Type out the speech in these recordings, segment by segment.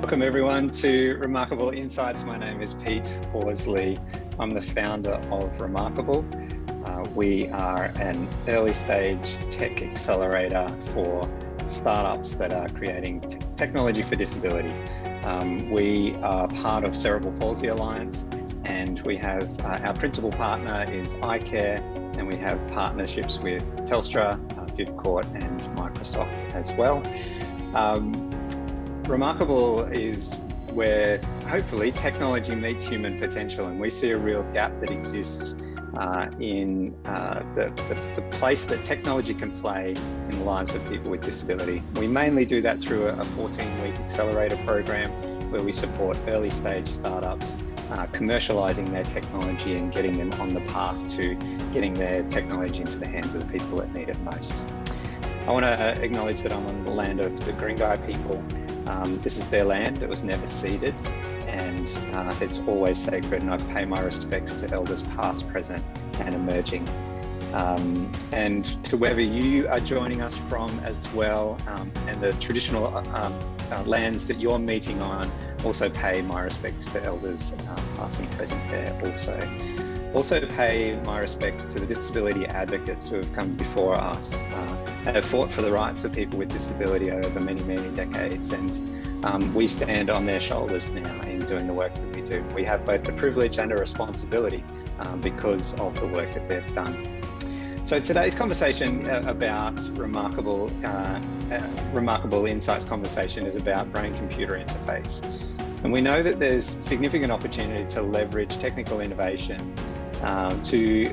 Welcome everyone to Remarkable Insights. My name is Pete Horsley. I'm the founder of Remarkable. We are an early stage tech accelerator for startups that are creating technology for disability. We are part of Cerebral Palsy Alliance, and we have our principal partner is iCare, and we have partnerships with Telstra, Vivcourt and Microsoft as well. Remarkable is where hopefully technology meets human potential, and we see a real gap that exists in the place that technology can play in the lives of people with disability. We mainly do that through a 14-week accelerator program where we support early stage startups commercializing their technology and getting them on the path to getting their technology into the hands of the people that need it most. I want to acknowledge that I'm on the land of the Guy people. This is their land. It was never ceded, and it's always sacred, and I pay my respects to elders past, present and emerging. And to wherever you are joining us from as well, and the traditional lands that you're meeting on, also pay my respects to elders past and present there also. Also pay my respects to the disability advocates who have come before us and have fought for the rights of people with disability over many, many decades. And we stand on their shoulders now in doing the work that we do. We have both the privilege and a responsibility because of the work that they've done. So today's conversation about Remarkable Insights conversation is about brain-computer interface. And we know that there's significant opportunity to leverage technical innovation to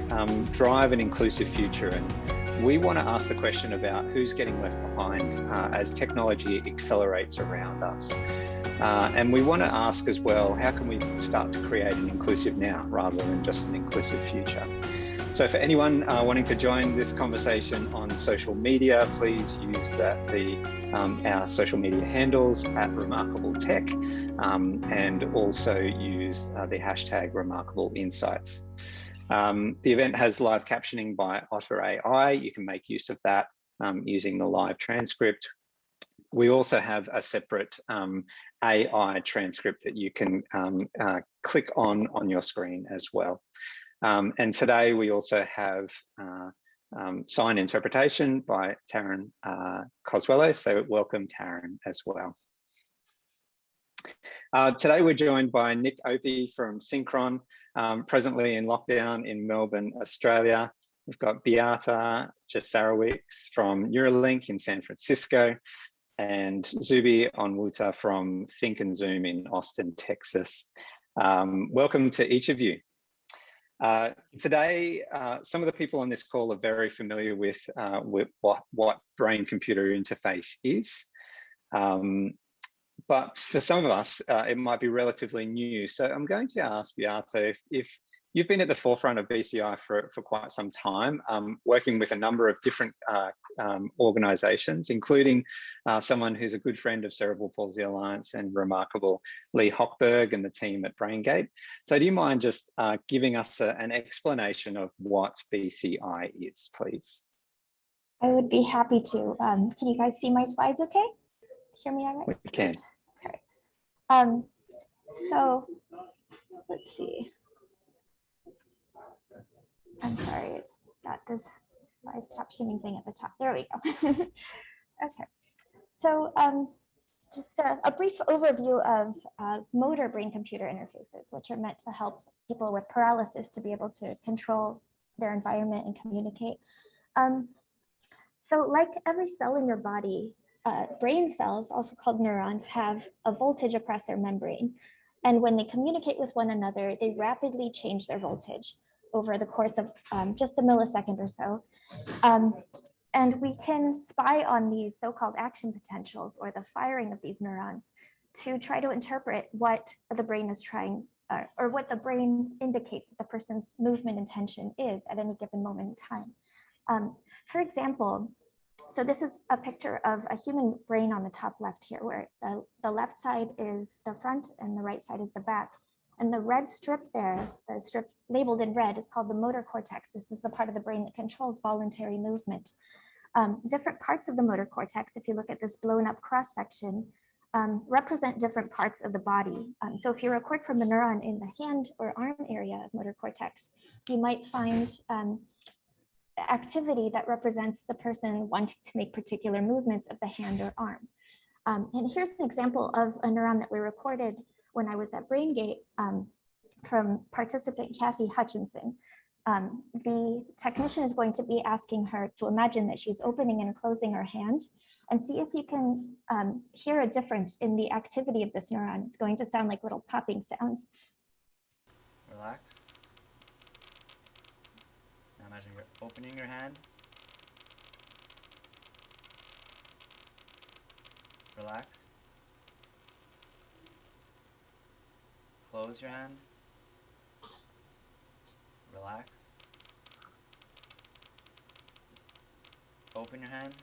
drive an inclusive future. And we want to ask the question about who's getting left behind as technology accelerates around us. And we want to ask as well, how can we start to create an inclusive now rather than just an inclusive future? So for anyone wanting to join this conversation on social media, please use our social media handles at Remarkable Tech, and also use the hashtag Remarkable Insights. The event has live captioning by Otter AI. You can make use of that using the live transcript. We also have a separate AI transcript that you can click on your screen as well. And today we also have sign interpretation by Taryn Coswello. So welcome, Taryn, as well. Today we're joined by Nick Opie from Synchron, presently in lockdown in Melbourne, Australia. We've got Beata Jasarowicz from Neuralink in San Francisco, and Zubi Onwuta from Think and Zoom in Austin, Texas. Welcome to each of you. Today, some of the people on this call are very familiar with what brain-computer interface is. But for some of us, it might be relatively new. So I'm going to ask Beata, if you've been at the forefront of BCI for quite some time, working with a number of different organisations, including someone who's a good friend of Cerebral Palsy Alliance and Remarkable, Lee Hochberg and the team at BrainGate. So do you mind just giving us an explanation of what BCI is, please? I would be happy to. Can you guys see my slides okay? Hear me all right? We can. Okay. So let's see. I'm sorry, it's got this live captioning thing at the top. There we go. Okay. So just a brief overview of motor brain-computer interfaces, which are meant to help people with paralysis to be able to control their environment and communicate. So like every cell in your body, brain cells, also called neurons, have a voltage across their membrane. And when they communicate with one another, they rapidly change their voltage over the course of just a millisecond or so. And we can spy on these so-called action potentials, or the firing of these neurons, to try to interpret what the brain is trying, or what the brain indicates that the person's movement intention is at any given moment in time. For example, so this is a picture of a human brain on the top left here, where the left side is the front and the right side is the back. And the red strip there, the strip labeled in red, is called the motor cortex. This is the part of the brain that controls voluntary movement. Different parts of the motor cortex, if you look at this blown up cross section, represent different parts of the body. So if you record from a neuron in the hand or arm area of motor cortex, you might find activity that represents the person wanting to make particular movements of the hand or arm. And here's an example of a neuron that we recorded when I was at BrainGate from participant Kathy Hutchinson. The technician is going to be asking her to imagine that she's opening and closing her hand, and see if you can hear a difference in the activity of this neuron. It's going to sound like little popping sounds. Relax. Now imagine you're opening your hand. Relax. Close your hand. Relax. Open your hand.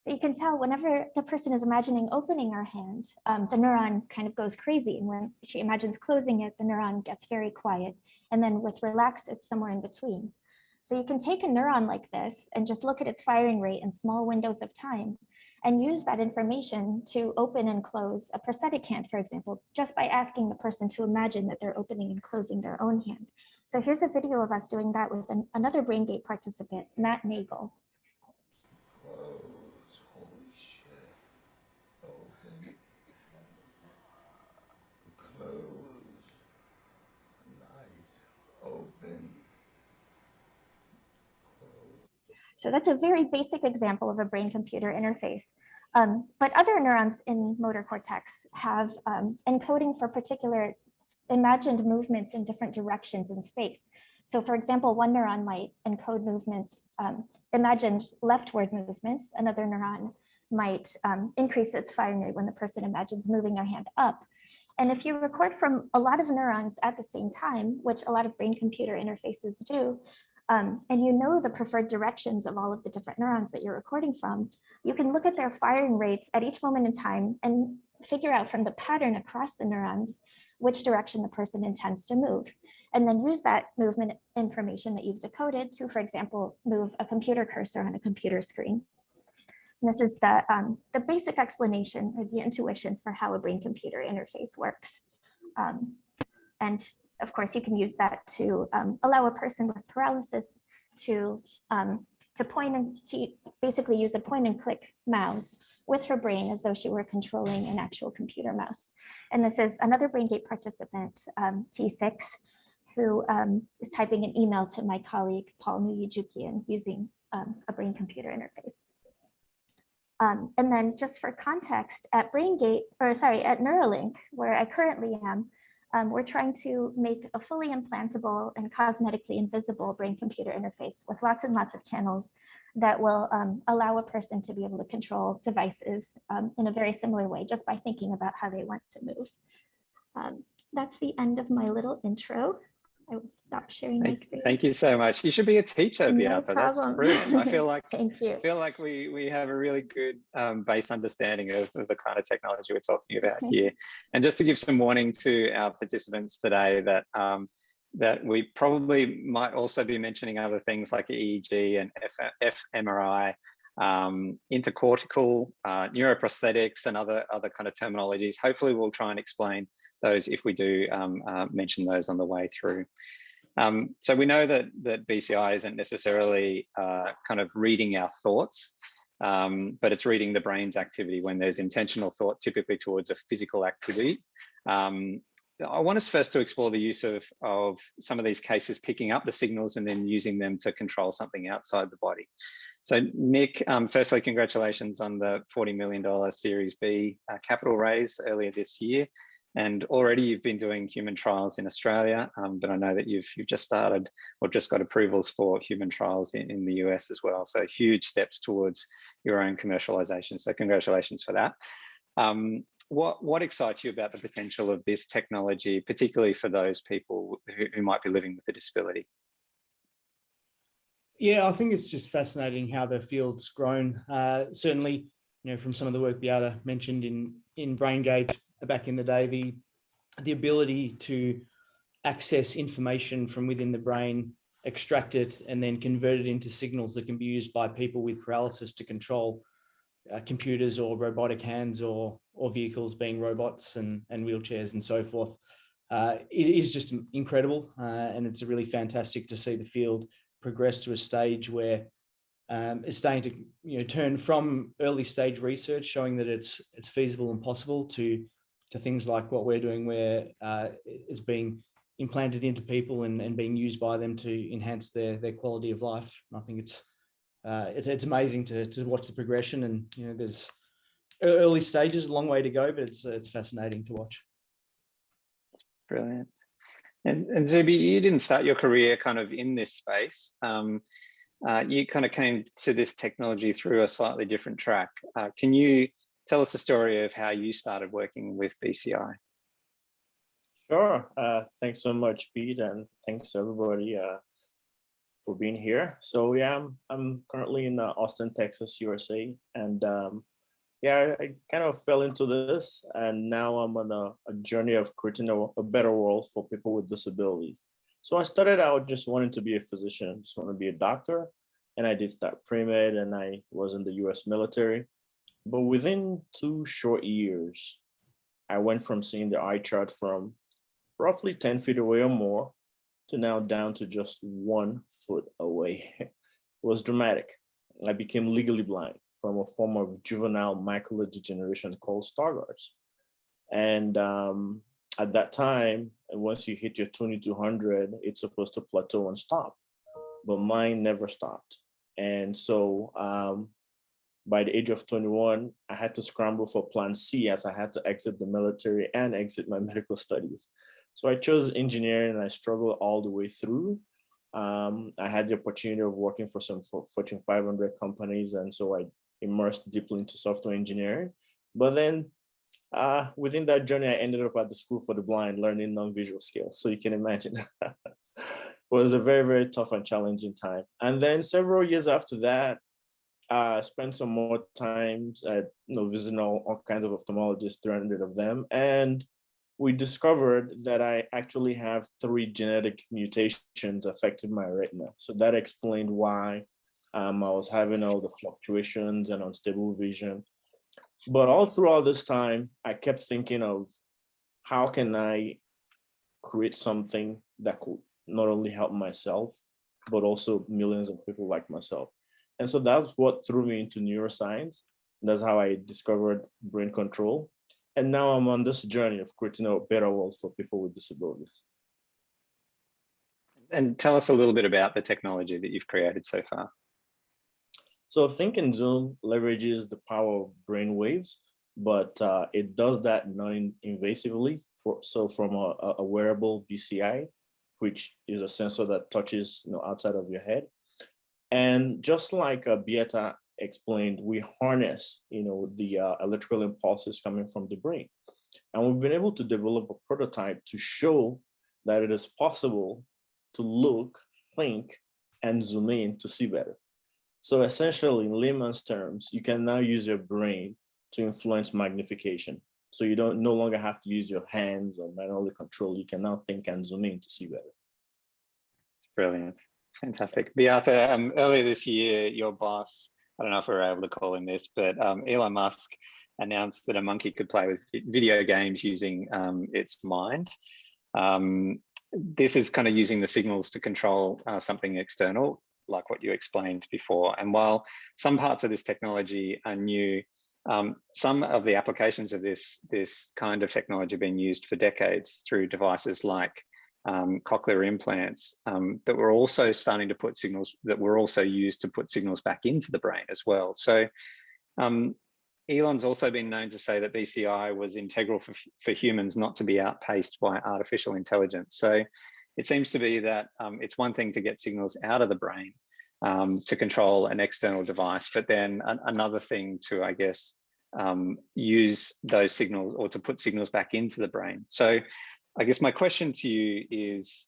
So you can tell whenever the person is imagining opening her hand, the neuron kind of goes crazy. And when she imagines closing it, the neuron gets very quiet. And then with relax, it's somewhere in between. So you can take a neuron like this and just look at its firing rate in small windows of time and use that information to open and close a prosthetic hand, for example, just by asking the person to imagine that they're opening and closing their own hand. So here's a video of us doing that with another BrainGate participant, Matt Nagel. So that's a very basic example of a brain-computer interface. But other neurons in motor cortex have encoding for particular imagined movements in different directions in space. So for example, one neuron might encode movements, imagined leftward movements. Another neuron might increase its firing rate when the person imagines moving their hand up. And if you record from a lot of neurons at the same time, which a lot of brain-computer interfaces do, and you know the preferred directions of all of the different neurons that you're recording from, you can look at their firing rates at each moment in time and figure out from the pattern across the neurons which direction the person intends to move. And then use that movement information that you've decoded to, for example, move a computer cursor on a computer screen. And this is the basic explanation or the intuition for how a brain-computer interface works. And of course, you can use that to allow a person with paralysis to point and to basically use a point and click mouse with her brain as though she were controlling an actual computer mouse. And this is another BrainGate participant, T6, who is typing an email to my colleague, Paul Nuyijukian, using a brain-computer interface. And then just for context, at BrainGate, or sorry, at Neuralink, where I currently am, we're trying to make a fully implantable and cosmetically invisible brain-computer interface with lots and lots of channels that will allow a person to be able to control devices in a very similar way, just by thinking about how they want to move. That's the end of my little intro. I will stop sharing my screen. Thank you so much. You should be a teacher, Beata. That's brilliant. I feel like Thank you. I feel like we have a really good base understanding of the kind of technology we're talking about here. And just to give some warning to our participants today that that we probably might also be mentioning other things like EEG and fMRI, intercortical, neuroprosthetics, and other kind of terminologies. Hopefully we'll try and explain those if we do mention those on the way through. So we know that BCI isn't necessarily kind of reading our thoughts, but it's reading the brain's activity when there's intentional thought, typically towards a physical activity. I want us first to explore the use of some of these cases, picking up the signals and then using them to control something outside the body. So Nick, firstly, congratulations on the $40 million Series B capital raise earlier this year. And already you've been doing human trials in Australia, but I know that you've just started or just got approvals for human trials in the US as well. So huge steps towards your own commercialization. So congratulations for that. What excites you about the potential of this technology, particularly for those people who might be living with a disability? Yeah, I think it's just fascinating how the field's grown. Certainly, from some of the work Beata mentioned in BrainGate back in the day, the ability to access information from within the brain, extract it, and then convert it into signals that can be used by people with paralysis to control computers or robotic hands or vehicles being robots and wheelchairs and so forth. It is just incredible, and it's really fantastic to see the field progress to a stage where it's starting to turn from early stage research showing that it's feasible and possible to things like what we're doing, where it's being implanted into people and being used by them to enhance their quality of life. And I think it's amazing to watch the progression, and there's early stages, a long way to go, but it's fascinating to watch. Brilliant. And Zuby, you didn't start your career kind of in this space. You kind of came to this technology through a slightly different track. Can you tell us the story of how you started working with BCI? Sure. Thanks so much, Pete, and thanks everybody for being here. So yeah, I'm currently in Austin, Texas, USA, and yeah, I kind of fell into this, and now I'm on a journey of creating a better world for people with disabilities. So I started out just wanting to be a physician, just want to be a doctor, and I did start pre-med, and I was in the US military. But within 2 short years, I went from seeing the eye chart from roughly 10 feet away or more to now down to just 1 foot away. It was dramatic. I became legally blind from a form of juvenile macular degeneration called Stargardt's. And at that time, once you hit your 2200, it's supposed to plateau and stop, but mine never stopped. And so by the age of 21, I had to scramble for plan C, as I had to exit the military and exit my medical studies. So I chose engineering, and I struggled all the way through. I had the opportunity of working for some Fortune 500 companies, and so I immersed deeply into software engineering. But then within that journey, I ended up at the School for the Blind learning non-visual skills. So you can imagine. It was a very, very tough and challenging time. And then several years after that, I spent some more time at visiting all kinds of ophthalmologists, 300 of them. And we discovered that I actually have 3 genetic mutations affecting my retina. So that explained why I was having all the fluctuations and unstable vision. But all throughout this time, I kept thinking of how can I create something that could not only help myself, but also millions of people like myself. And so that's what threw me into neuroscience. That's how I discovered brain control. And now I'm on this journey of creating a better world for people with disabilities. And tell us a little bit about the technology that you've created so far. So Think and Zoom leverages the power of brain waves, but it does that non-invasively. So from a wearable BCI, which is a sensor that touches outside of your head. And just like Beata explained, we harness the electrical impulses coming from the brain. And we've been able to develop a prototype to show that it is possible to look, think, and zoom in to see better. So essentially, in layman's terms, you can now use your brain to influence magnification. So you no longer have to use your hands or manually control. You can now think and zoom in to see better. It's brilliant. Fantastic. Beata, earlier this year, your boss, I don't know if we were able to call him this, but Elon Musk announced that a monkey could play with video games using its mind. This is kind of using the signals to control something external, like what you explained before. And while some parts of this technology are new, some of the applications of this kind of technology have been used for decades through devices like cochlear implants that were also starting to put signals, that were also used to put signals back into the brain as well. So Elon's also been known to say that BCI was integral for humans not to be outpaced by artificial intelligence. So it seems to be that it's one thing to get signals out of the brain to control an external device, but then another thing to, I guess, use those signals or to put signals back into the brain. So I guess my question to you is,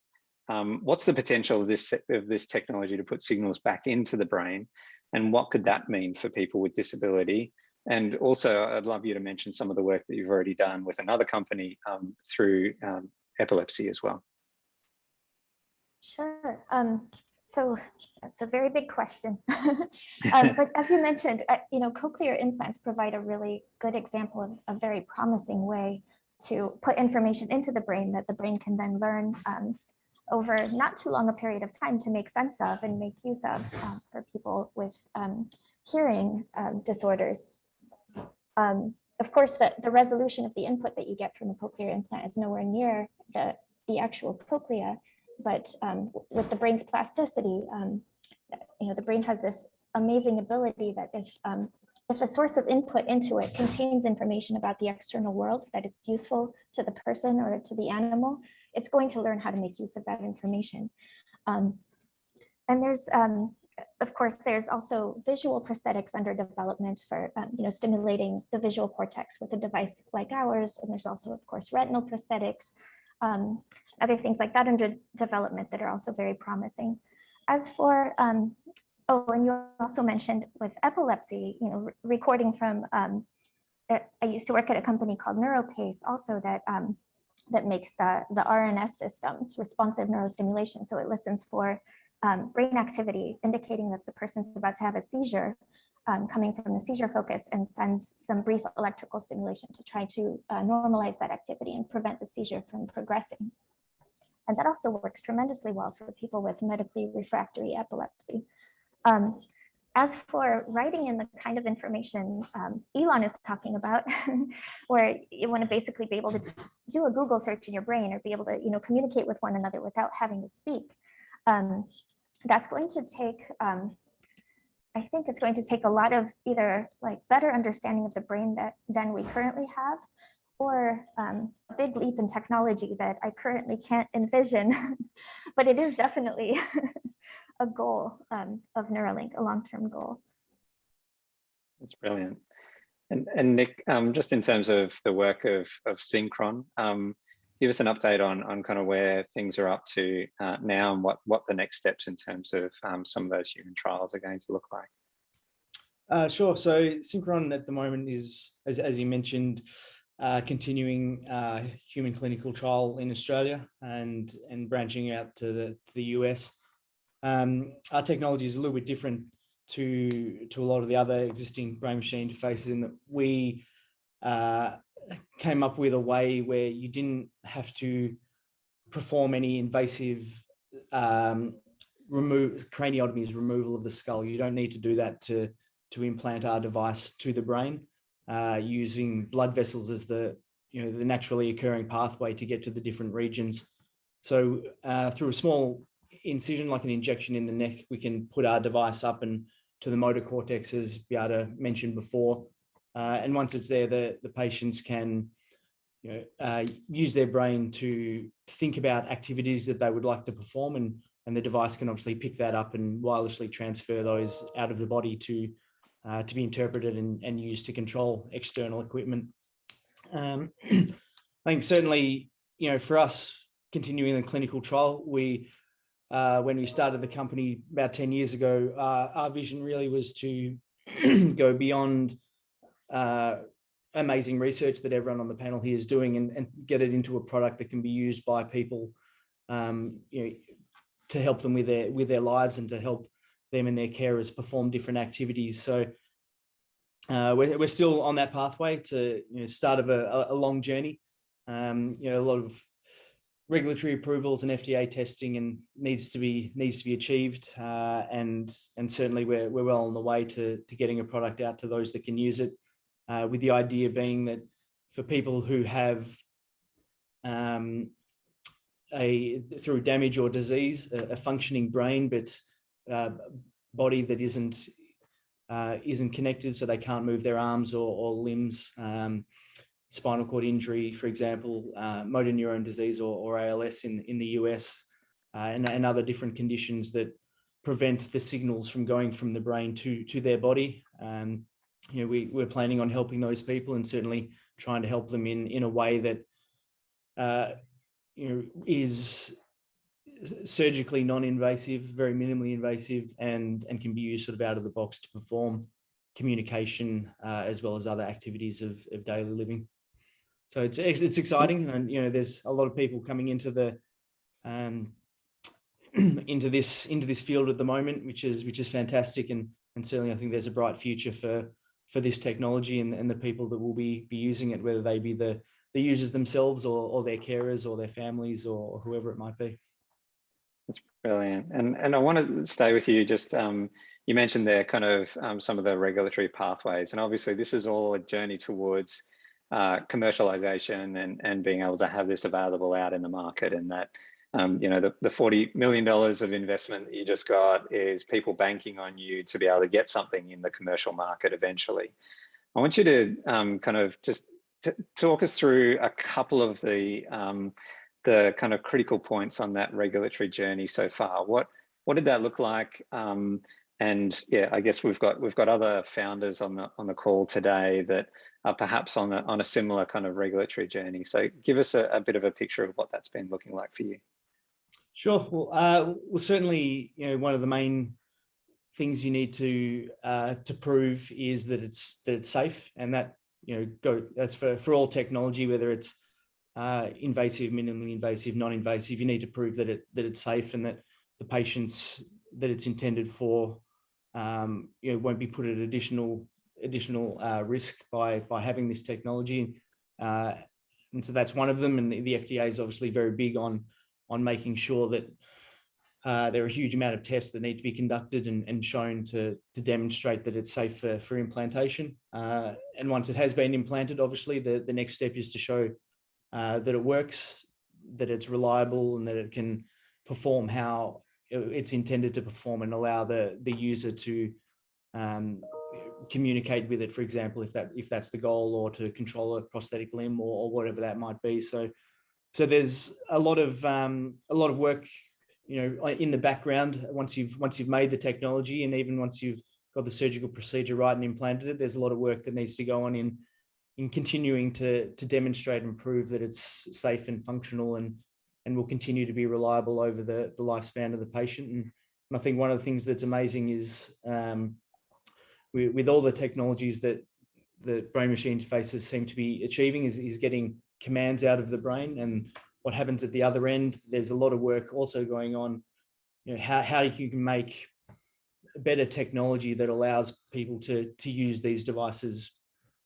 what's the potential of this technology to put signals back into the brain, and what could that mean for people with disability? And also, I'd love you to mention some of the work that you've already done with another company through epilepsy as well. Sure. So that's a very big question. But as you mentioned, cochlear implants provide a really good example of a very promising way to put information into the brain that the brain can then learn over not too long a period of time to make sense of and make use of for people with hearing disorders. Of course, the resolution of the input that you get from a cochlear implant is nowhere near the actual cochlea, but with the brain's plasticity, the brain has this amazing ability that if a source of input into it contains information about the external world that it's useful to the person or to the animal, it's going to learn how to make use of that information. And there's, of course, there's also visual prosthetics under development for stimulating the visual cortex with a device like ours. And there's also, of course, retinal prosthetics, other things like that under development that are also very promising. As for, and you also mentioned with epilepsy, recording from, I used to work at a company called NeuroPace also that makes the RNS system, responsive neurostimulation. So it listens for brain activity, indicating that the person's about to have a seizure coming from the seizure focus, and sends some brief electrical stimulation to try to normalize that activity and prevent the seizure from progressing. And that also works tremendously well for people with medically refractory epilepsy. As for writing in the kind of information Elon is talking about, where you want to basically be able to do a Google search in your brain or be able to communicate with one another without having to speak, that's going to take, I think it's going to take a lot of either better understanding of the brain than we currently have, or a big leap in technology that I currently can't envision, but it is definitely a goal of Neuralink, a long-term goal. That's brilliant. And Nick, just in terms of the work of Synchron, give us an update on kind of where things are up to now and what the next steps in terms of some of those human trials are going to look like. Sure. So Synchron at the moment is, as you mentioned, continuing human clinical trial in Australia and branching out to the US. Our technology is a little bit different to a lot of the other existing brain machine interfaces in that we came up with a way where you didn't have to perform any invasive craniotomies, removal of the skull. You don't need to do that to implant our device to the brain, using blood vessels as the naturally occurring pathway to get to the different regions. So through a small incision, like an injection in the neck, we can put our device up and to the motor cortex, as Beata mentioned before. And once it's there, the patients can use their brain to think about activities that they would like to perform, and the device can obviously pick that up and wirelessly transfer those out of the body to be interpreted and used to control external equipment. I think certainly, for us continuing the clinical trial, when we started the company about 10 years ago, our vision really was to go beyond amazing research that everyone on the panel here is doing and get it into a product that can be used by people, to help them with their lives and to help them and their carers perform different activities. So we're still on that pathway to start of a long journey. A lot of regulatory approvals and FDA testing and needs to be achieved, and certainly we're well on the way to getting a product out to those that can use it, with the idea being that for people who have through damage or disease a functioning brain but body that isn't connected, so they can't move their arms or limbs, spinal cord injury, for example, motor neuron disease or ALS in the US, and other different conditions that prevent the signals from going from the brain to their body. We're planning on helping those people and certainly trying to help them in a way that is surgically non-invasive, very minimally invasive, and can be used sort of out of the box to perform communication as well as other activities of daily living. So it's exciting, and there's a lot of people coming into the into this field at the moment, which is fantastic, and certainly I think there's a bright future for this technology and the people that will be using it, whether they be the users themselves or their carers or their families or whoever it might be. That's brilliant. And I want to stay with you. Just you mentioned there kind of some of the regulatory pathways, and obviously this is all a journey towards commercialization and being able to have this available out in the market. And that you know, the $40 million of investment that you just got is people banking on you to be able to get something in the commercial market eventually. I want you to kind of just talk us through a couple of the kind of critical points on that regulatory journey so far. What did that look like? And yeah, I guess we've got other founders on the call today that are perhaps on a similar kind of regulatory journey. So give us a bit of a picture of what that's been looking like for you. Sure. Well, certainly, you know, one of the main things you need to prove is that it's safe, and that, you know, that's for all technology, whether it's invasive, minimally invasive, non-invasive. You need to prove that it's safe and that the patients that it's intended for, you know, won't be put at additional risk by having this technology. And so that's one of them. And the FDA is obviously very big on making sure that there are a huge amount of tests that need to be conducted and shown to demonstrate that it's safe for implantation. And once it has been implanted, obviously the next step is to show that it works, that it's reliable, and that it can perform how it's intended to perform, and allow the user to communicate with it, for example, if that's the goal, or to control a prosthetic limb or whatever that might be. So there's a lot of work, you know, in the background. Once you've made the technology, and even once you've got the surgical procedure right and implanted it, there's a lot of work that needs to go on in continuing to demonstrate and prove that it's safe and functional and will continue to be reliable over the lifespan of the patient. And I think one of the things that's amazing is with all the technologies that the brain machine interfaces seem to be achieving is getting commands out of the brain, and what happens at the other end. There's a lot of work also going on, you know, how you can make better technology that allows people to use these devices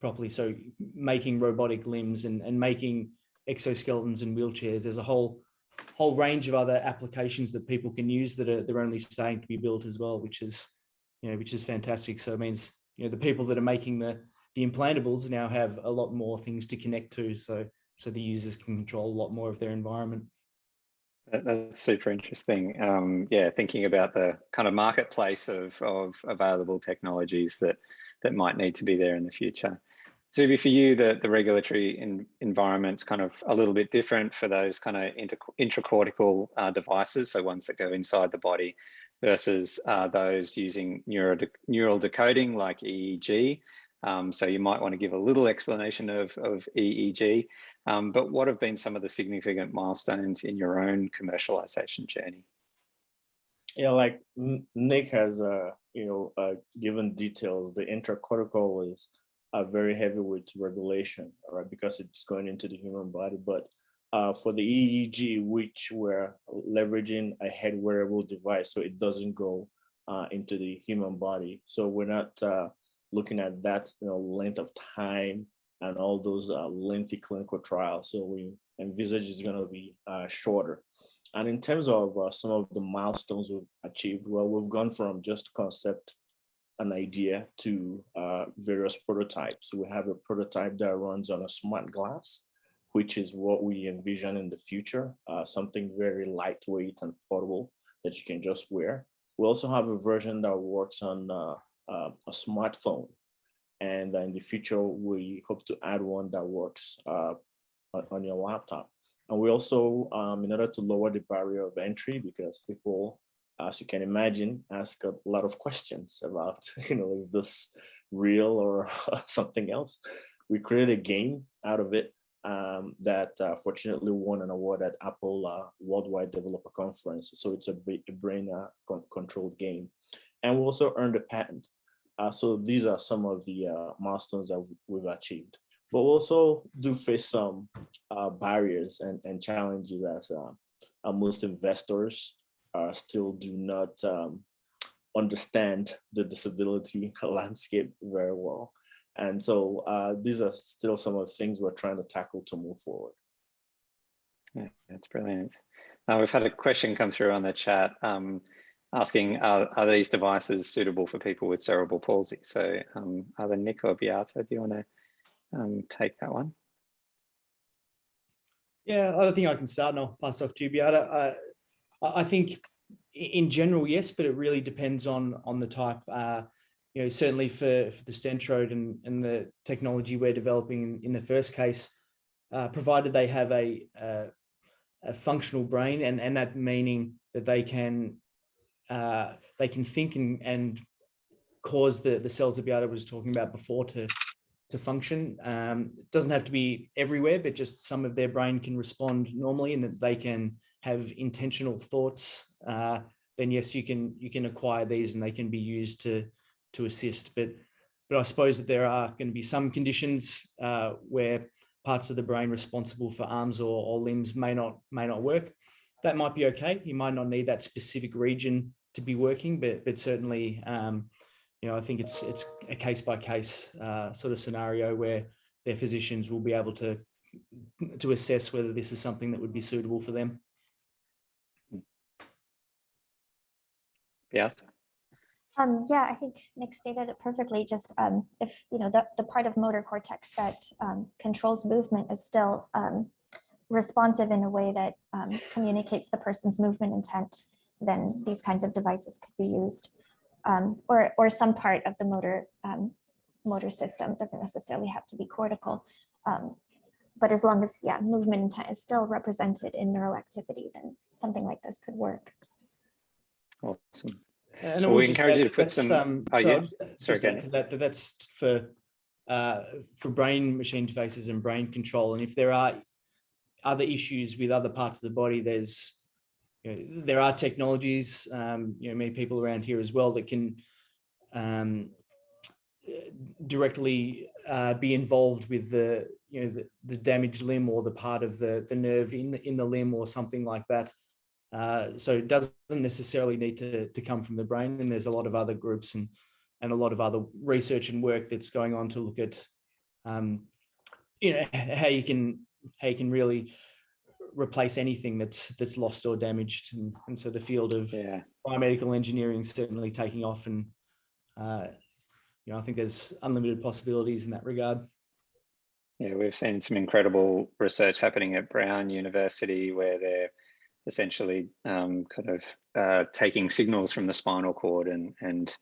properly. So making robotic limbs and making exoskeletons and wheelchairs. There's a whole range of other applications that people can use that they're only starting to be built as well, which is fantastic. So it means, you know, the people that are making the implantables now have a lot more things to connect to, so the users can control a lot more of their environment. That's super interesting. Yeah, thinking about the kind of marketplace of available technologies that might need to be there in the future. Zubi, for you, the regulatory environment's kind of a little bit different for those kind of intracortical devices, so ones that go inside the body, versus those using neural decoding like EEG. So you might want to give a little explanation of EEG, but what have been some of the significant milestones in your own commercialization journey? Yeah, like Nick has, given details. The intracortical is a very heavyweight regulation, right, because it's going into the human body. But for the EEG, which we're leveraging a head wearable device, so it doesn't go into the human body. So we're not looking at that, length of time and all those lengthy clinical trials. So we envisage it's going to be shorter. And in terms of some of the milestones we've achieved, well, we've gone from just concept, an idea, to various prototypes. We have a prototype that runs on a smart glass, which is what we envision in the future, something very lightweight and portable that you can just wear. We also have a version that works on a smartphone. And in the future, we hope to add one that works on your laptop. And we also, in order to lower the barrier of entry, because people, as you can imagine, ask a lot of questions about, is this real or something else? We created a game out of it that fortunately won an award at Apple Worldwide Developer Conference. So it's a brain controlled game. And we also earned a patent. So these are some of the milestones that we've achieved. But we also do face some barriers and challenges as most investors still do not understand the disability landscape very well. And so these are still some of the things we're trying to tackle to move forward. Yeah, that's brilliant. We've had a question come through on the chat asking, are these devices suitable for people with cerebral palsy? So either Nick or Beata, do you want to take that one? Yeah, I think I can start and I'll pass off to you, Beata. I think in general, yes, but it really depends on the type. You know, certainly for the Stentrode and the technology we're developing in the first case, provided they have a functional brain, and that meaning that they can think and cause the cells that Beata was talking about before to function. It doesn't have to be everywhere, but just some of their brain can respond normally, and that they can have intentional thoughts. Then yes, you can acquire these, and they can be used to assist. But I suppose that there are going to be some conditions where parts of the brain responsible for arms or limbs may not work. That might be okay. You might not need that specific region to be working, but certainly, you know, I think it's a case by case sort of scenario where their physicians will be able to assess whether this is something that would be suitable for them. Yes. Yeah, I think Nick stated it perfectly. Just if you know the part of motor cortex that controls movement is still responsive in a way that communicates the person's movement intent, then these kinds of devices could be used. Or some part of the motor system, doesn't necessarily have to be cortical. But as long as movement intent is still represented in neural activity, then something like this could work. Awesome. And well, we encourage you to put some. That's for brain machine interfaces and brain control. And if there are other issues with other parts of the body, there are technologies, many people around here as well that can directly be involved with the damaged limb or the part of the nerve in the limb or something like that. So it doesn't necessarily need to come from the brain. And there's a lot of other groups and a lot of other research and work that's going on to look at, how you can really replace anything that's lost or damaged. And so the field of biomedical engineering is certainly taking off. And, I think there's unlimited possibilities in that regard. Yeah, we've seen some incredible research happening at Brown University where they're essentially taking signals from the spinal cord and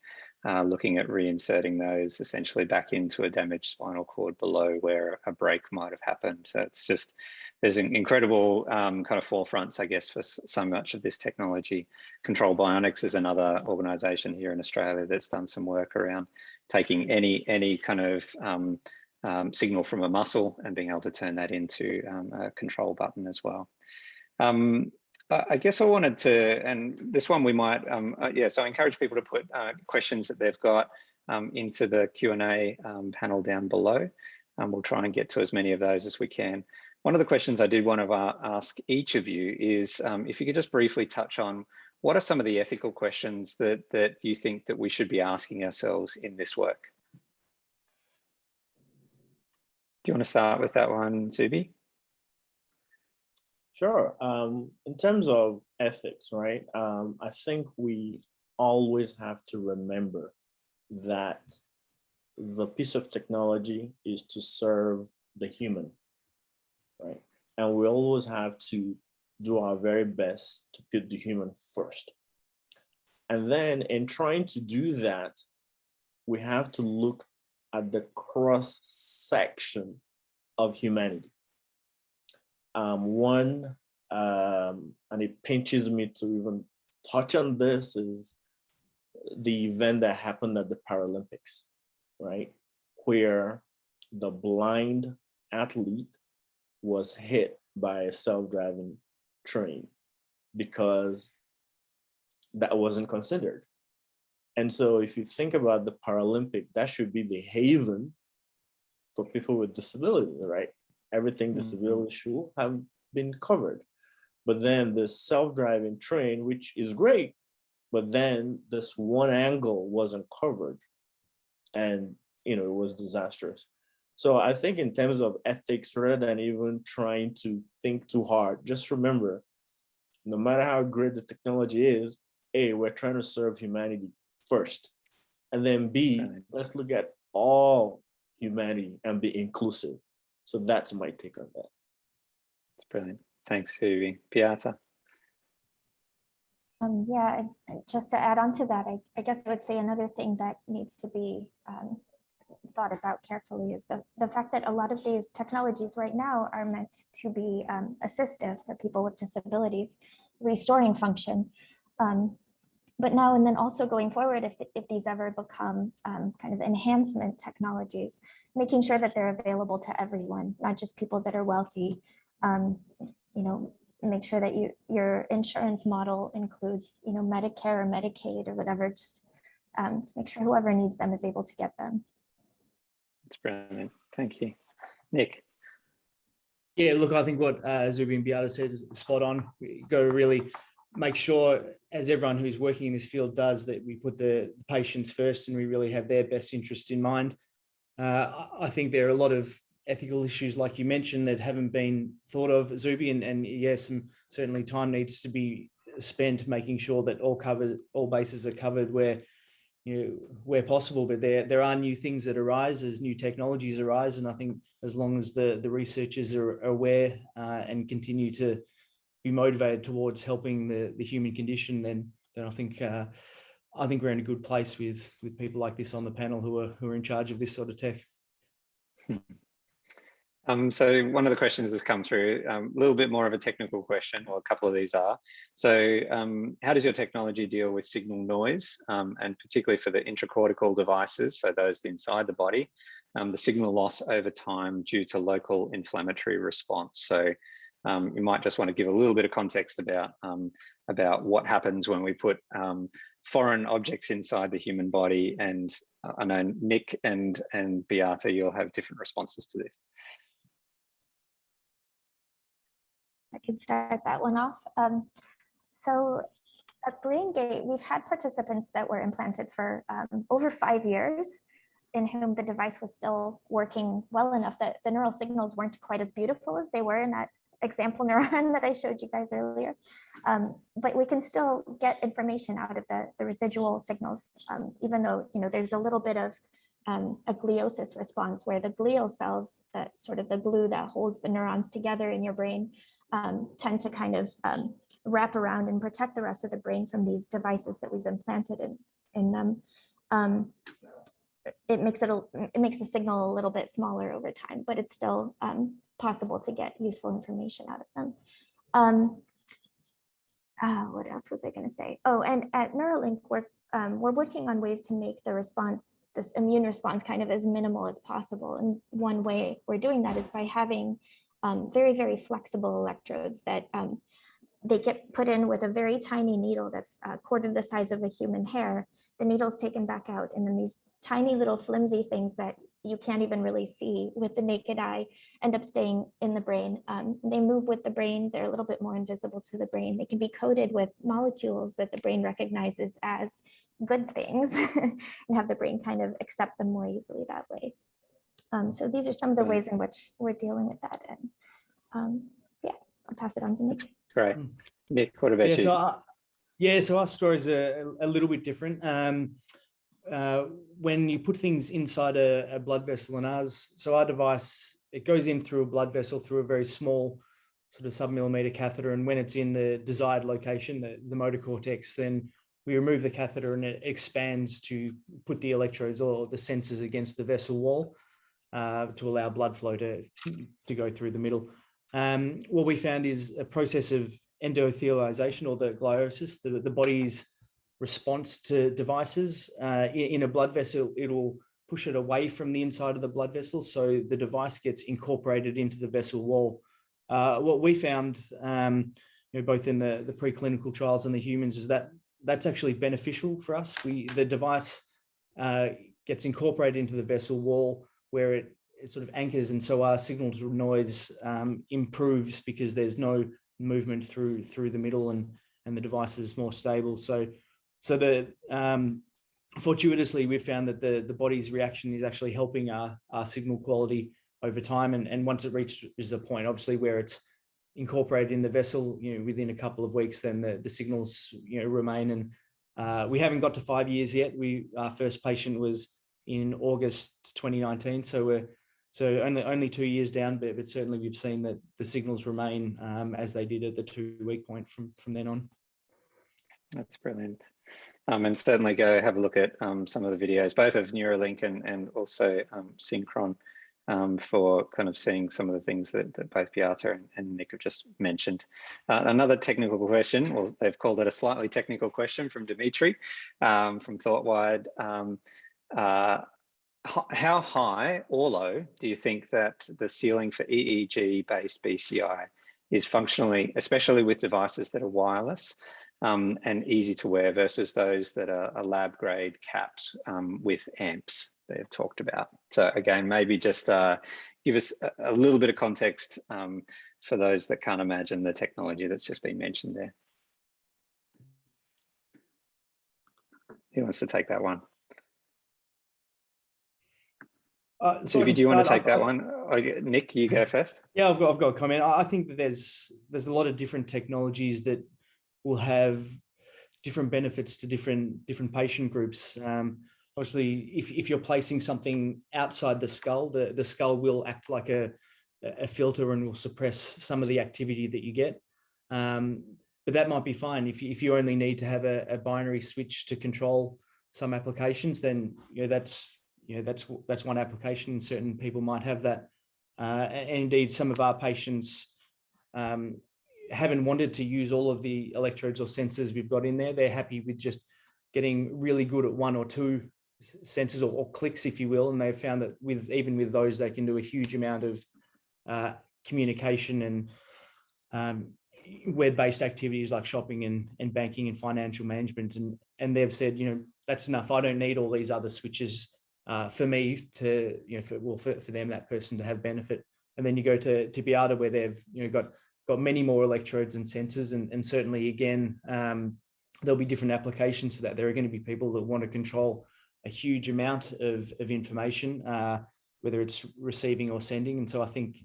looking at reinserting those essentially back into a damaged spinal cord below where a break might have happened. So it's just, there's an incredible kind of forefronts, I guess, for so much of this technology. Control Bionics is another organization here in Australia that's done some work around taking any kind of signal from a muscle and being able to turn that into a control button as well. I guess I wanted to, and this one we might, so I encourage people to put questions that they've got into the Q&A panel down below. We'll try and get to as many of those as we can. One of the questions I did want to ask each of you is if you could just briefly touch on what are some of the ethical questions that you think that we should be asking ourselves in this work? Do you want to start with that one, Zubi? Sure. In terms of ethics, right? I think we always have to remember that the piece of technology is to serve the human, right? And we always have to do our very best to put the human first. And then in trying to do that, we have to look at the cross section of humanity. One, and it pinches me to even touch on this, is the event that happened at the Paralympics, right? Where the blind athlete was hit by a self-driving train because that wasn't considered. And so if you think about the Paralympic, that should be the haven for people with disability, right? Everything disability should have been covered. but then the self-driving train, which is great, but then this one angle wasn't covered, and it was disastrous. So I think in terms of ethics, rather than even trying to think too hard, just remember, no matter how great the technology is, A, we're trying to serve humanity first. And then B, let's look at all humanity and be inclusive. So that's my take on that. That's brilliant. Thanks, Huey. Piata? Yeah, just to add on to that, I guess I would say another thing that needs to be thought about carefully is the fact that a lot of these technologies right now are meant to be assistive for people with disabilities, restoring function. But now and then also going forward, if these ever become kind of enhancement technologies, making sure that they're available to everyone, not just people that are wealthy. Make sure that your insurance model includes, Medicare or Medicaid or whatever, just to make sure whoever needs them is able to get them. That's brilliant. Thank you. Nick? Yeah, look, I think what Zubi and Beata said is spot on. We got to really make sure, as everyone who's working in this field does, that we put the patients first and we really have their best interest in mind. I think there are a lot of ethical issues, like you mentioned, that haven't been thought of, Zubi, and yes, certainly time needs to be spent making sure that all bases are covered where possible. But there are new things that arise as new technologies arise, and I think as long as the researchers are aware and continue to be motivated towards helping the human condition, then I think we're in a good place with people like this on the panel who are in charge of this sort of tech. So one of the questions has come through, a little bit more of a technical question, or a couple of these are. So how does your technology deal with signal noise, and particularly for the intracortical devices, so those inside the body, the signal loss over time due to local inflammatory response? So you might just want to give a little bit of context about what happens when we put foreign objects inside the human body. And I know Nick and Beata, you'll have different responses to this. I can start that one off. So at BrainGate, we've had participants that were implanted for over 5 years, in whom the device was still working well enough that the neural signals weren't quite as beautiful as they were in that example neuron that I showed you guys earlier. But we can still get information out of the residual signals, even though there's a little bit of a gliosis response, where the glial cells, that sort of the glue that holds the neurons together in your brain, tend to kind of wrap around and protect the rest of the brain from these devices that we've implanted in them. It makes the signal a little bit smaller over time, but it's still possible to get useful information out of them. What else was I going to say? Oh, and at Neuralink, we're working on ways to make the response, this immune response, kind of as minimal as possible. And one way we're doing that is by having very, very flexible electrodes that they get put in with a very tiny needle that's a quarter the size of a human hair. The needle's taken back out, and then these tiny little flimsy things that you can't even really see with the naked eye end up staying in the brain. They move with the brain. They're a little bit more invisible to the brain. They can be coated with molecules that the brain recognizes as good things and have the brain kind of accept them more easily that way. So these are some of the ways in which we're dealing with that. And yeah, I'll pass it on to Nick. Great. Nick, what about you? So our stories are a little bit different. When you put things inside a blood vessel, and our device, it goes in through a blood vessel through a very small sort of sub-millimeter catheter, and when it's in the desired location, the motor cortex, then we remove the catheter and it expands to put the electrodes or the sensors against the vessel wall to allow blood flow to go through the middle. What we found is a process of endothelialization, or the gliosis, the body's response to devices. In a blood vessel, it'll push it away from the inside of the blood vessel, so the device gets incorporated into the vessel wall. What we found, both in the preclinical trials and the humans, is that that's actually beneficial for us. The device gets incorporated into the vessel wall, where it sort of anchors, and so our signal to noise improves, because there's no movement through the middle, and the device is more stable. So fortuitously, we've found that the body's reaction is actually helping our signal quality over time. And once it reaches a point, obviously, where it's incorporated in the vessel, within a couple of weeks, then the signals, remain. And we haven't got to 5 years yet. Our first patient was in August 2019. So we're only 2 years down, but certainly we've seen that the signals remain as they did at the 2-week point from then on. That's brilliant. And certainly go have a look at some of the videos, both of Neuralink and also Synchron, for kind of seeing some of the things that both Beata and Nick have just mentioned. Another technical question, or they've called it a slightly technical question, from Dimitri from ThoughtWide. How high or low do you think that the ceiling for EEG-based BCI is functionally, especially with devices that are wireless and easy to wear, versus those that are lab grade capped with amps they've talked about? So again, maybe just give us a little bit of context for those that can't imagine the technology that's just been mentioned there. Who wants to take that one? Suvi, do you want to take that one? Nick, you go first. Yeah, I've got a comment. I think that there's a lot of different technologies that will have different benefits to different patient groups. Obviously, if you're placing something outside the skull, the skull will act like a filter and will suppress some of the activity that you get. But that might be fine if you only need to have a binary switch to control some applications. Then that's one application. Certain people might have that. And indeed, some of our patients haven't wanted to use all of the electrodes or sensors we've got in there. They're happy with just getting really good at one or two sensors or clicks, if you will. And they've found that even with those, they can do a huge amount of communication and web-based activities like shopping and banking and financial management. And they've said, that's enough. I don't need all these other switches for me to, for them, that person to have benefit. And then you go to Beata, where they've got many more electrodes and sensors, and certainly again there'll be different applications for that. There are going to be people that want to control a huge amount of information, whether it's receiving or sending. And so I think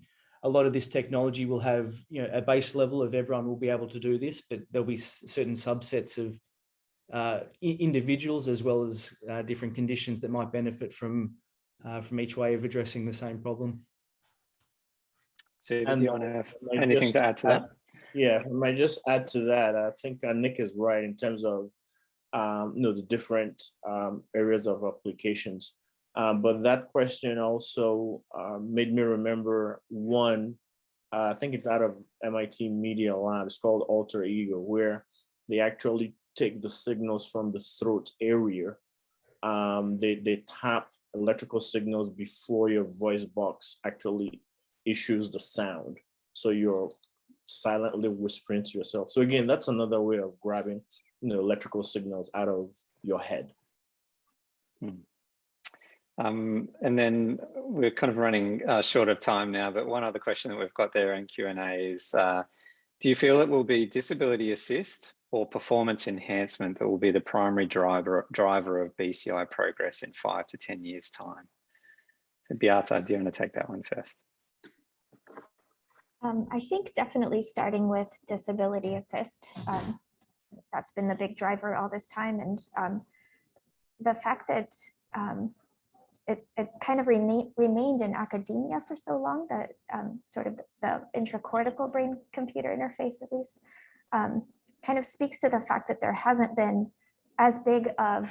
a lot of this technology will have a base level of everyone will be able to do this, but there'll be certain subsets of individuals as well as different conditions that might benefit from each way of addressing the same problem. So do you want to have anything to add to that? Yeah, I might just add to that. I think Nick is right in terms of the different areas of applications. But that question also made me remember one. I think it's out of MIT Media Lab. It's called Alter Ego, where they actually take the signals from the throat area. They tap electrical signals before your voice box actually issues the sound. So you're silently whispering to yourself. So again, that's another way of grabbing electrical signals out of your head. And then we're kind of running short of time now, but one other question that we've got there in Q&A is, do you feel it will be disability assist or performance enhancement that will be the primary driver of BCI progress in 5 to 10 years' time? So Beata, do you want to take that one first? I think definitely starting with disability assist. That's been the big driver all this time. And the fact that it kind of remained in academia for so long, that sort of the intracortical brain-computer interface, at least, kind of speaks to the fact that there hasn't been as big of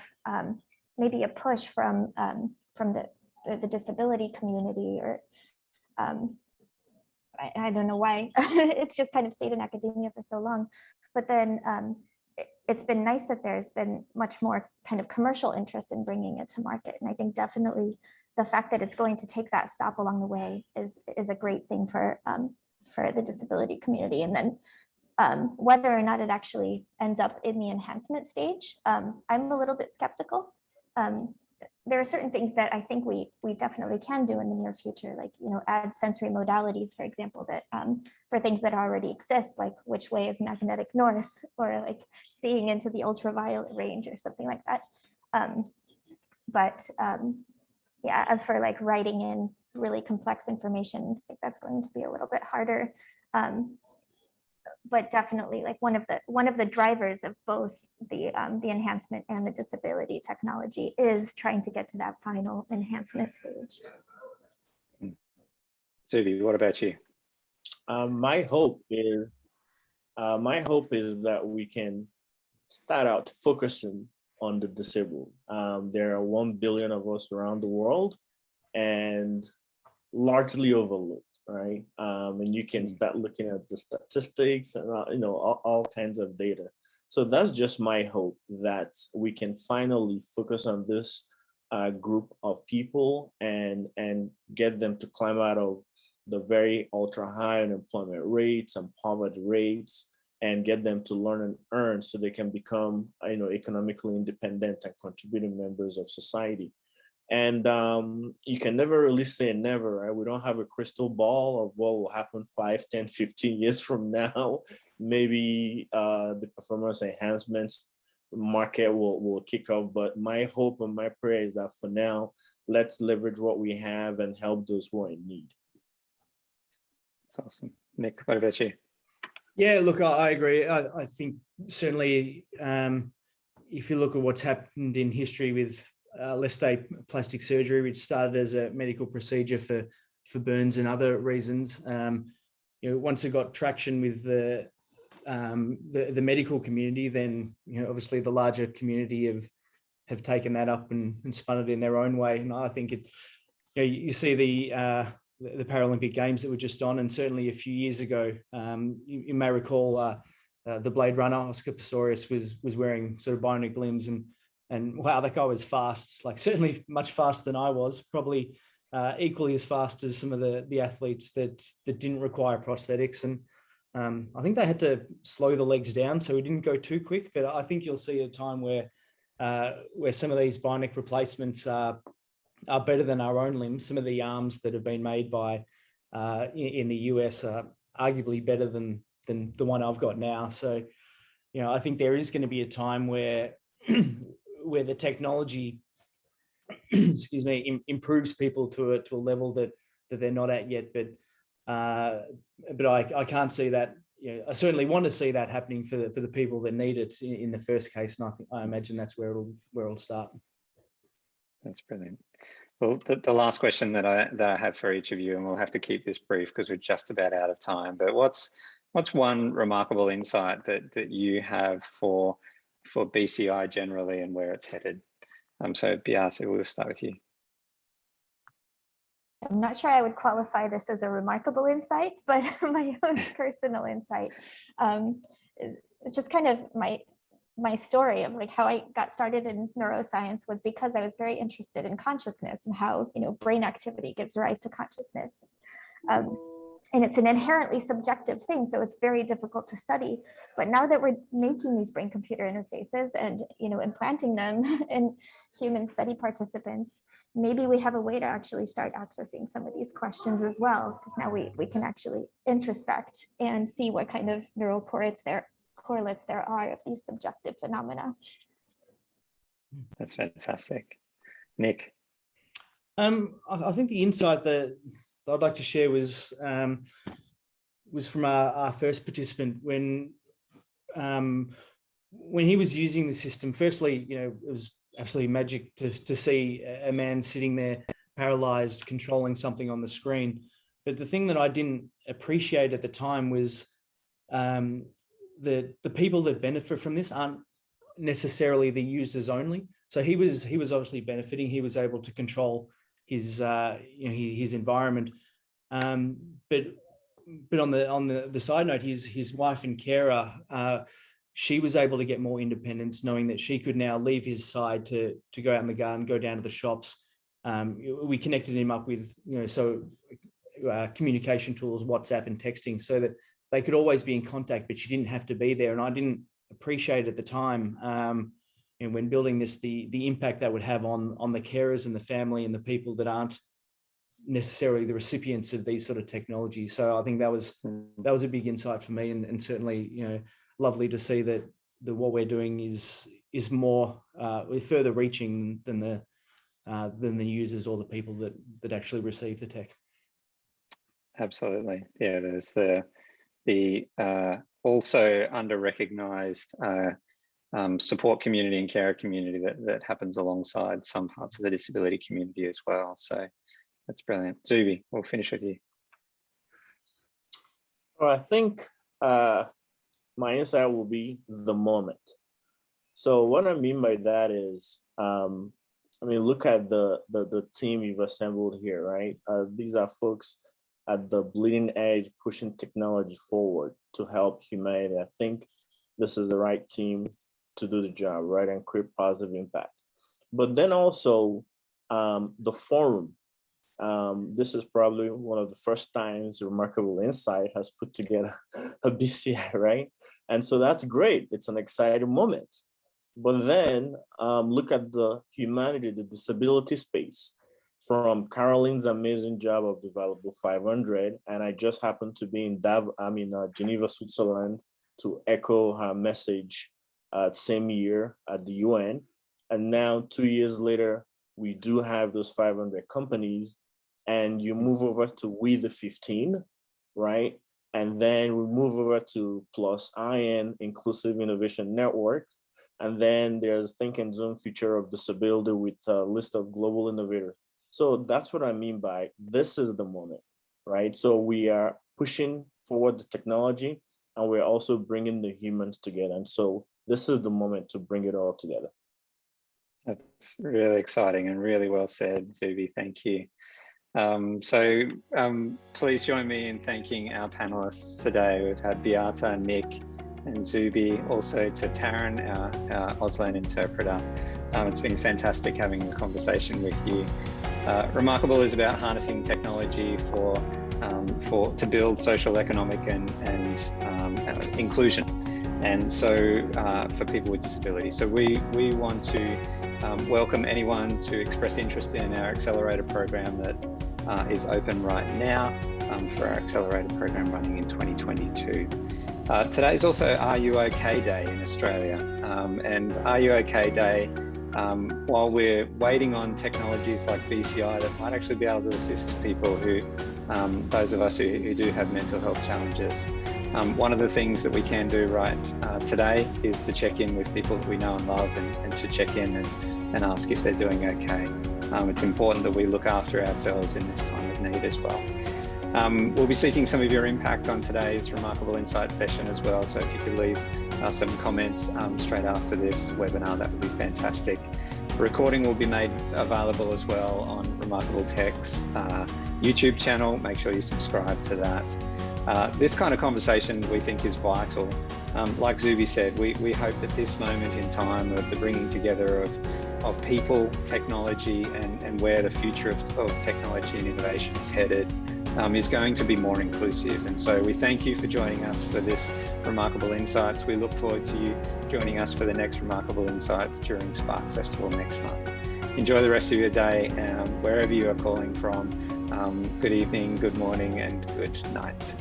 maybe a push from the disability community, or I don't know why. It's just kind of stayed in academia for so long. But then it's been nice that there's been much more kind of commercial interest in bringing it to market. And I think definitely the fact that it's going to take that stop along the way is a great thing for the disability community. And then whether or not it actually ends up in the enhancement stage, I'm a little bit skeptical. there are certain things that I think we definitely can do in the near future, like, you know, add sensory modalities, for example, that for things that already exist, like which way is magnetic north, or like seeing into the ultraviolet range or something like that. Yeah, as for like writing in really complex information, I think that's going to be a little bit harder. But definitely, like one of the drivers of both the enhancement and the disability technology is trying to get to that final enhancement stage. Zubi, what about you? My hope is that we can start out focusing on the disabled. There are 1 billion of us around the world, and largely overlooked, right? And you can start looking at the statistics and you know, all kinds of data. So that's just my hope, that we can finally focus on this group of people and get them to climb out of the very ultra high unemployment rates and poverty rates, and get them to learn and earn so they can become, you know, economically independent and contributing members of society. And you can never really say never, right? We don't have a crystal ball of what will happen 5, 10, 15 years from now. Maybe the performance enhancements market will kick off, but my hope and my prayer is that for now, let's leverage what we have and help those who are in need. That's awesome. Nick, what about you? Yeah, look, I agree. I think certainly if you look at what's happened in history with, let's say, plastic surgery, which started as a medical procedure for burns and other reasons, you know, once it got traction with the medical community, then, you know, obviously the larger community have taken that up and spun it in their own way. And I think it, you know, you see the Paralympic Games that were just on, and certainly a few years ago, you may recall the Blade Runner, Oscar Pistorius, was wearing sort of bionic limbs, and wow, that guy was fast, like certainly much faster than I was, probably equally as fast as some of the athletes that didn't require prosthetics. And I think they had to slow the legs down so he didn't go too quick. But I think you'll see a time where some of these bionic replacements are better than our own limbs. Some of the arms that have been made by in the US are arguably better than the one I've got now. So, you know, I think there is going to be a time where where the technology, excuse me, improves people to a level that they're not at yet. But I can't see that. You know, I certainly want to see that happening for the people that need it in the first case, and I imagine that's where it'll start. That's brilliant. Well, the last question that I have for each of you, and we'll have to keep this brief because we're just about out of time, but what's one remarkable insight that you have for BCI generally and where it's headed? So Beate, we'll start with you. I'm not sure I would qualify this as a remarkable insight, but my own personal insight is just kind of my story of like how I got started in neuroscience was because I was very interested in consciousness and how, you know, brain activity gives rise to consciousness. And it's an inherently subjective thing, so it's very difficult to study. But now that we're making these brain-computer interfaces and, you know, implanting them in human study participants, maybe we have a way to actually start accessing some of these questions as well, because now we can actually introspect and see what kind of neural correlates there are of these subjective phenomena. That's fantastic. Nick? I think the insight that I'd like to share was from our first participant when he was using the system. Firstly, you know, it was absolutely magic to see a man sitting there paralyzed controlling something on the screen. But the thing that I didn't appreciate at the time was the people that benefit from this aren't necessarily the users only. So he was obviously benefiting. He was able to control his his environment, but on the side note, his wife and carer, she was able to get more independence, knowing that she could now leave his side to go out in the garden, go down to the shops. We connected him up with communication tools, WhatsApp and texting, so that they could always be in contact, but she didn't have to be there. And I didn't appreciate at the time, and when building this, the impact that would have on the carers and the family and the people that aren't necessarily the recipients of these sort of technologies. So I think that was a big insight for me, and certainly, you know, lovely to see that what we're doing is more further reaching than the users or the people that actually receive the tech. Absolutely, yeah. There's the also under-recognized support community and carer community that happens alongside some parts of the disability community as well. So that's brilliant. Zubi, we'll finish with you. Well, I think my insight will be the moment. So what I mean by that is, I mean, look at the team you've assembled here, right? These are folks at the bleeding edge, pushing technology forward to help humanity. I think this is the right team to do the job, right, and create positive impact. But then also the forum. This is probably one of the first times Remarkable Insight has put together a BCI, right? And so that's great. It's an exciting moment. But then look at the humanity, the disability space, from Caroline's amazing job of Developable 500. And I just happened to be in Geneva, Switzerland, to echo her message same year at the UN. And now 2 years later, we do have those 500 companies, and you move over to We the 15, right? And then we move over to Plus IN, Inclusive Innovation Network. And then there's Think and Zoom Future of Disability with a list of global innovators. So that's what I mean by this is the moment, right? So we are pushing forward the technology, and we're also bringing the humans together. And so this is the moment to bring it all together. That's really exciting and really well said, Zubi. Thank you. Please join me in thanking our panelists today. We've had Beata, Nick, and Zubi, also to Taryn, our Auslan interpreter. It's been fantastic having a conversation with you. Remarkable is about harnessing technology to build social, economic, and inclusion, and so for people with disabilities. So we want to welcome anyone to express interest in our accelerator program that is open right now for our accelerator program running in 2022. Today is also Are You OK Day in Australia, and Are You OK Day, while we're waiting on technologies like BCI that might actually be able to assist people who, those of us who do have mental health challenges, one of the things that we can do right today is to check in with people that we know and love, and to check in and ask if they're doing okay. It's important that we look after ourselves in this time of need as well. We'll be seeking some of your impact on today's Remarkable Insight session as well. So if you could leave some comments straight after this webinar, that would be fantastic. The recording will be made available as well on Remarkable Tech's YouTube channel. Make sure you subscribe to that. This kind of conversation we think is vital. Like Zubi said, we hope that this moment in time of the bringing together of people, technology, and where the future of technology and innovation is headed is going to be more inclusive. And so we thank you for joining us for this Remarkable Insights. We look forward to you joining us for the next Remarkable Insights during Spark Festival next month. Enjoy the rest of your day, wherever you are calling from. Good evening, good morning, and good night.